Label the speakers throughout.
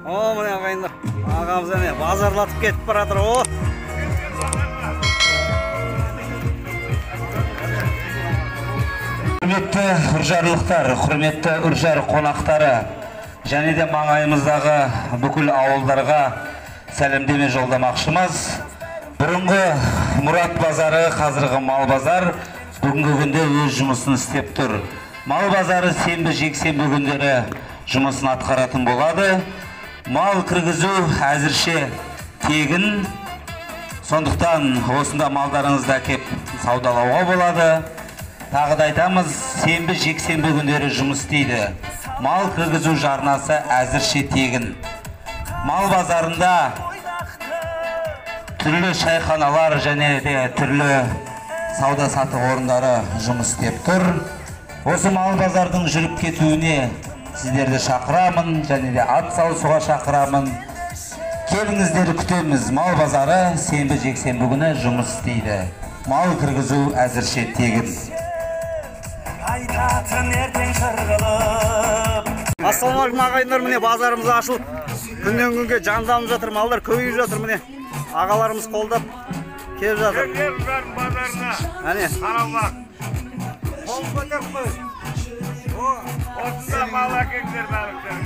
Speaker 1: О, міне ағайындар. Ағамыз әне базарлатып кетіп баратыр. О.
Speaker 2: Құрметті үржарлықтар, құрметті үржар қонақтары, және де маңайымыздағы бүкіл ауылдарға сәлемдеме жолдамақшымыз. Бұрынғы Мұрат базары, қазіргі мал базар бүгінгі күнде өз жұмысын істеп тұр. Мал базары сенбі жексенбі күндері жұмысын атқаратын болады. Мал кіргізу әзірше тегін, сондықтан осында малдарыңызды әкеп саудалауға болады. Тағы да айтамыз, сенбі жексенбі күндері жұмыс істейді. Мал кіргізу жарнасы әзірше тегін. Мал базарында түрлі шайханалар және де түрлі сауда-саттық орындары жұмыс істеп тұр. Осы мал базардың жүріп кетуіне сіздерді шақырамын және де ат салысуға шақырамын. Келіңіздер, күтеміз. Мал базары сенбі жексенбі күні жұмыс істейді. Мал кіргізу әзірше тегін.
Speaker 1: Ассалаумағалейкум ағайындар, міне базарымыз ашылып, күннен күнге жанданып жатыр, малдар көбейіп жатыр, міне. Ағаларымыз қолдап келіп жатыр.
Speaker 3: Базарына
Speaker 1: Әне.
Speaker 3: қаралмақ. Қол көтеріп қой. Осында мал әкеңдер бәріңдер.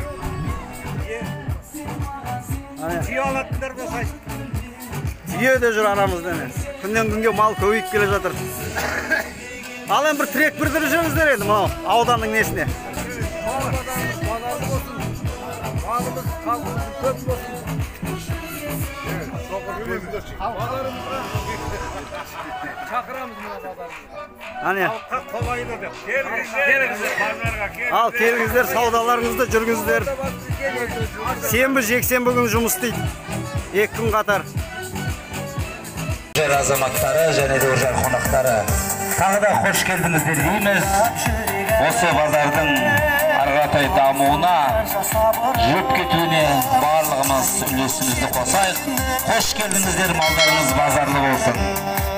Speaker 3: Түйе алатындар болса.
Speaker 1: Түйе де жүр арамызда. Күннен күнге мал көбейіп келе жатыр. Ал енді бір трек бірдіріп жүріңіздер енді мынау ауданның несіне.
Speaker 3: Малымыз қалқымыз көп болсын. Шақырамыз мына базарымызға.
Speaker 1: Әне.
Speaker 3: Халыққа қолайлы деп. Келіңіздер базарға, келіңіздер.
Speaker 1: Ал келіңіздер, саудаларыңызды жүргіздер. Сенбі жексенбі күні жұмыс істейді. 2 күн қатар.
Speaker 2: Үржар азаматтары және де үржар қонақтары, тағы да қош келдіңіздер дейміз. Осы базардың арғатай дамуына, жүріп кетуіне барлығымыз үлесімізді қосайық. Қош келдіңіздер, малдарыңыз базарлы болсын.